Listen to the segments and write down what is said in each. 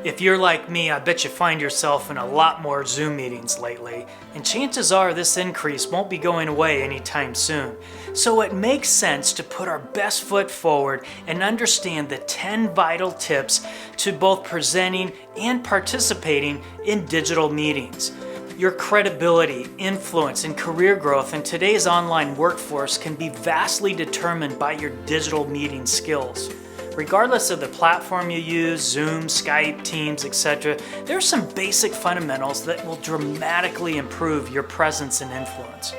If you're like me, I bet you find yourself in a lot more Zoom meetings lately, and chances are this increase won't be going away anytime soon. So it makes sense to put our best foot forward and understand the 10 vital tips to both presenting and participating in digital meetings. Your credibility, influence, and career growth in today's online workforce can be vastly determined by your digital meeting skills. Regardless of the platform you use, Zoom, Skype, Teams, etc., there are some basic fundamentals that will dramatically improve your presence and influence.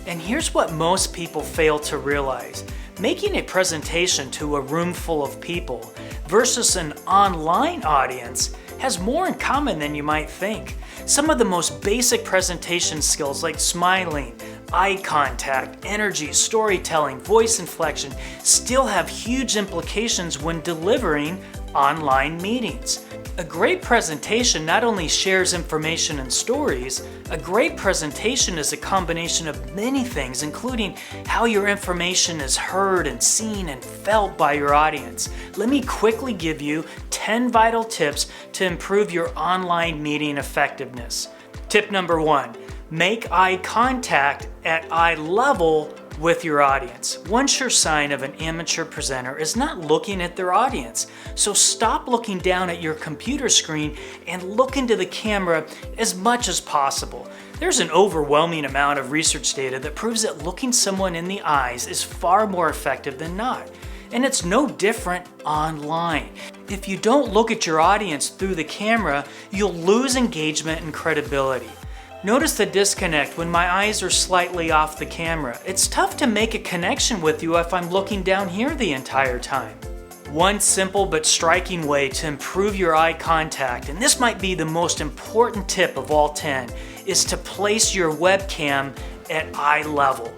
And here's what most people fail to realize. Making a presentation to a room full of people versus an online audience has more in common than you might think. Some of the most basic presentation skills like smiling, eye contact, energy, storytelling, voice inflection still have huge implications when delivering online meetings. A great presentation not only shares information and stories, a great presentation is a combination of many things, including how your information is heard and seen and felt by your audience. Let me quickly give you 10 vital tips to improve your online meeting effectiveness. Tip number 1. Make eye contact at eye level with your audience. One sure sign of an amateur presenter is not looking at their audience. So stop looking down at your computer screen and look into the camera as much as possible. There's an overwhelming amount of research data that proves that looking someone in the eyes is far more effective than not. And it's no different online. If you don't look at your audience through the camera, you'll lose engagement and credibility. Notice the disconnect when my eyes are slightly off the camera. It's tough to make a connection with you if I'm looking down here the entire time. One simple but striking way to improve your eye contact, and this might be the most important tip of all 10, is to place your webcam at eye level.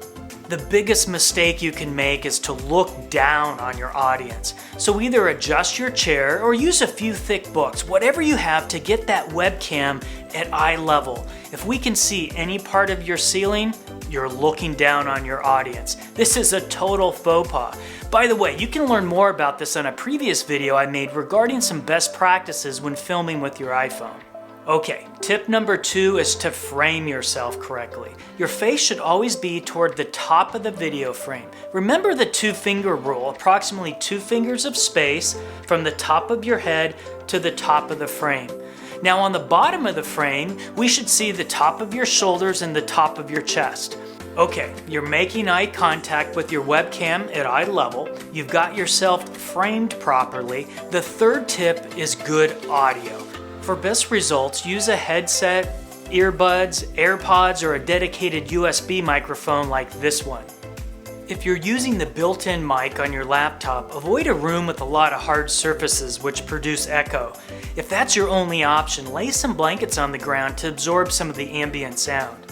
The biggest mistake you can make is to look down on your audience. So either adjust your chair or use a few thick books, whatever you have to get that webcam at eye level. If we can see any part of your ceiling, you're looking down on your audience. This is a total faux pas. By the way, you can learn more about this on a previous video I made regarding some best practices when filming with your iPhone. Okay, tip number 2 is to frame yourself correctly. Your face should always be toward the top of the video frame. Remember the 2-finger rule, approximately 2 fingers of space from the top of your head to the top of the frame. Now on the bottom of the frame, we should see the top of your shoulders and the top of your chest. Okay, you're making eye contact with your webcam at eye level. You've got yourself framed properly. The third tip is good audio. For best results, use a headset, earbuds, AirPods, or a dedicated USB microphone like this one. If you're using the built-in mic on your laptop, avoid a room with a lot of hard surfaces which produce echo. If that's your only option, lay some blankets on the ground to absorb some of the ambient sound.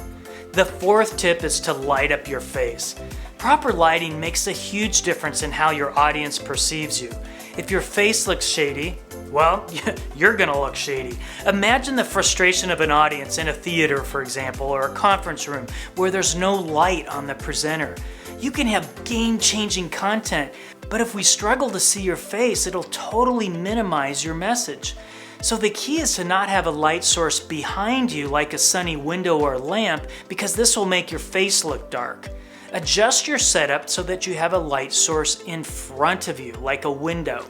The fourth tip is to light up your face. Proper lighting makes a huge difference in how your audience perceives you. If your face looks shady, well, you're gonna look shady. Imagine the frustration of an audience in a theater, for example, or a conference room where there's no light on the presenter. You can have game-changing content, but if we struggle to see your face, it'll totally minimize your message. So the key is to not have a light source behind you like a sunny window or lamp, because this will make your face look dark. Adjust your setup so that you have a light source in front of you, like a window.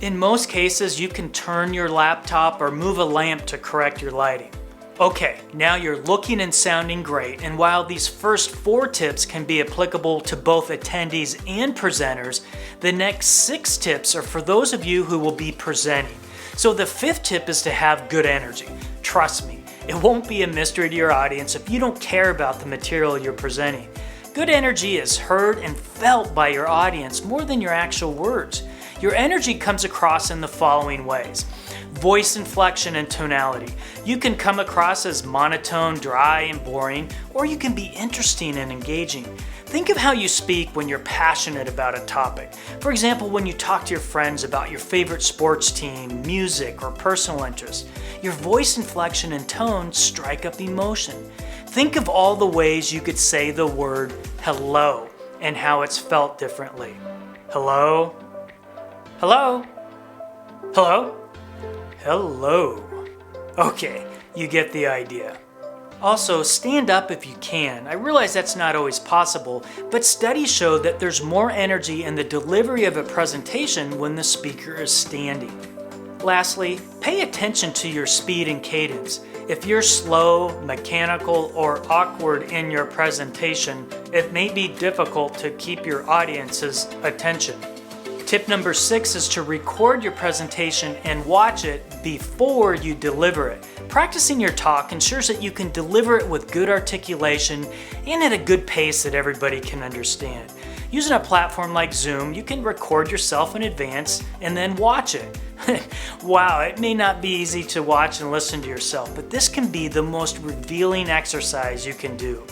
In most cases, you can turn your laptop or move a lamp to correct your lighting. Okay, now you're looking and sounding great, and while these first 4 tips can be applicable to both attendees and presenters, the next 6 tips are for those of you who will be presenting. So the 5th tip is to have good energy. Trust me, it won't be a mystery to your audience if you don't care about the material you're presenting. Good energy is heard and felt by your audience more than your actual words. Your energy comes across in the following ways. Voice inflection and tonality. You can come across as monotone, dry, and boring, or you can be interesting and engaging. Think of how you speak when you're passionate about a topic. For example, when you talk to your friends about your favorite sports team, music, or personal interests. Your voice inflection and tone strike up emotion. Think of all the ways you could say the word hello and how it's felt differently. Hello? Hello? Hello? Hello. Okay, you get the idea. Also, stand up if you can. I realize that's not always possible, but studies show that there's more energy in the delivery of a presentation when the speaker is standing. Lastly, pay attention to your speed and cadence. If you're slow, mechanical, or awkward in your presentation, it may be difficult to keep your audience's attention. Tip number 6 is to record your presentation and watch it before you deliver it. Practicing your talk ensures that you can deliver it with good articulation and at a good pace that everybody can understand. Using a platform like Zoom, you can record yourself in advance and then watch it. Wow, it may not be easy to watch and listen to yourself, but this can be the most revealing exercise you can do.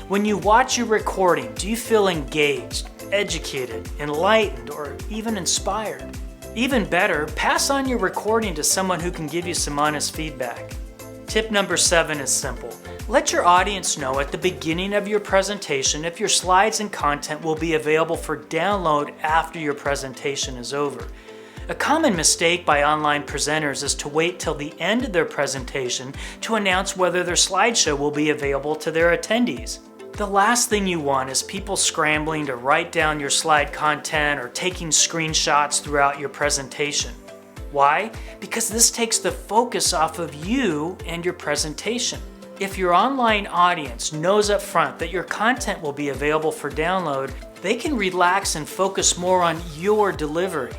When you watch your recording, do you feel engaged, educated, enlightened, or even inspired? Even better, pass on your recording to someone who can give you some honest feedback. Tip number 7 is simple. Let your audience know at the beginning of your presentation if your slides and content will be available for download after your presentation is over. A common mistake by online presenters is to wait till the end of their presentation to announce whether their slideshow will be available to their attendees. The last thing you want is people scrambling to write down your slide content or taking screenshots throughout your presentation. Why? Because this takes the focus off of you and your presentation. If your online audience knows up front that your content will be available for download, they can relax and focus more on your delivery.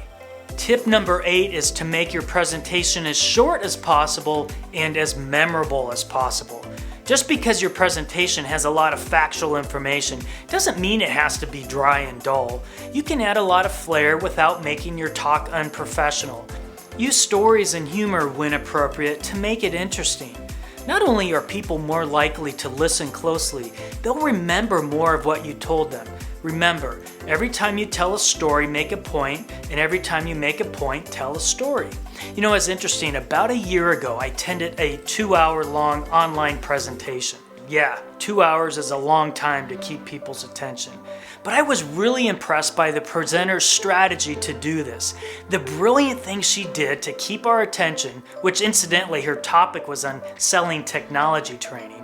Tip number 8 is to make your presentation as short as possible and as memorable as possible. Just because your presentation has a lot of factual information doesn't mean it has to be dry and dull. You can add a lot of flair without making your talk unprofessional. Use stories and humor when appropriate to make it interesting. Not only are people more likely to listen closely, they'll remember more of what you told them. Remember, every time you tell a story, make a point, and every time you make a point, tell a story. You know, it's interesting, about a year ago, I attended a 2-hour-long online presentation. Yeah, 2 hours is a long time to keep people's attention. But I was really impressed by the presenter's strategy to do this. The brilliant thing she did to keep our attention, which incidentally her topic was on selling technology training,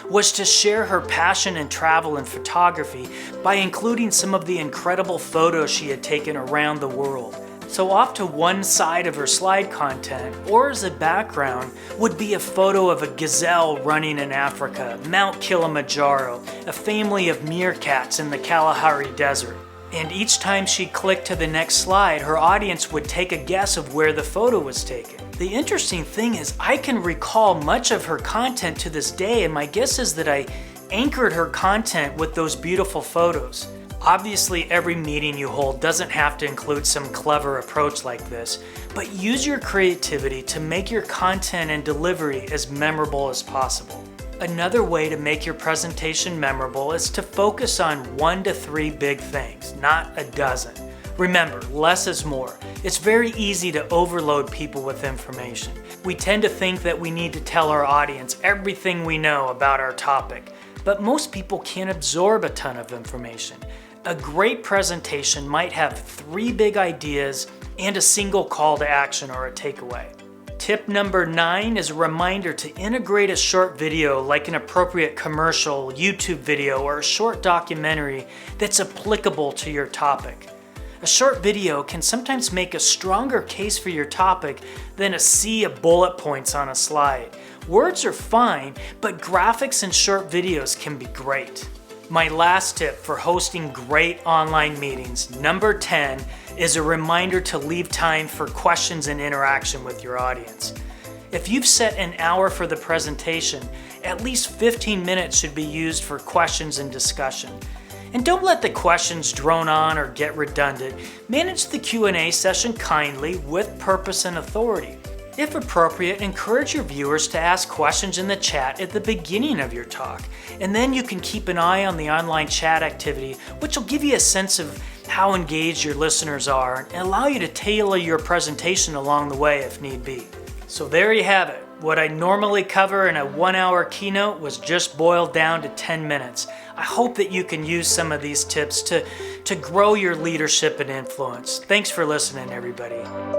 was to share her passion in travel and photography by including some of the incredible photos she had taken around the world. So off to one side of her slide content, or as a background, would be a photo of a gazelle running in Africa, Mount Kilimanjaro, a family of meerkats in the Kalahari Desert. And each time she clicked to the next slide, her audience would take a guess of where the photo was taken. The interesting thing is I can recall much of her content to this day, and my guess is that I anchored her content with those beautiful photos. Obviously, every meeting you hold doesn't have to include some clever approach like this, but use your creativity to make your content and delivery as memorable as possible. Another way to make your presentation memorable is to focus on 1 to 3 big things, not a dozen. Remember, less is more. It's very easy to overload people with information. We tend to think that we need to tell our audience everything we know about our topic, but most people can't absorb a ton of information. A great presentation might have 3 big ideas and a single call to action or a takeaway. Tip number 9 is a reminder to integrate a short video like an appropriate commercial, YouTube video, or a short documentary that's applicable to your topic. A short video can sometimes make a stronger case for your topic than a sea of bullet points on a slide. Words are fine, but graphics and short videos can be great. My last tip for hosting great online meetings, number 10, is a reminder to leave time for questions and interaction with your audience. If you've set an hour for the presentation, at least 15 minutes should be used for questions and discussion. And don't let the questions drone on or get redundant. Manage the Q&A session kindly, with purpose and authority. If appropriate, encourage your viewers to ask questions in the chat at the beginning of your talk, and then you can keep an eye on the online chat activity, which will give you a sense of how engaged your listeners are and allow you to tailor your presentation along the way if need be. So there you have it. What I normally cover in a 1-hour keynote was just boiled down to 10 minutes. I hope that you can use some of these tips to grow your leadership and influence. Thanks for listening, everybody.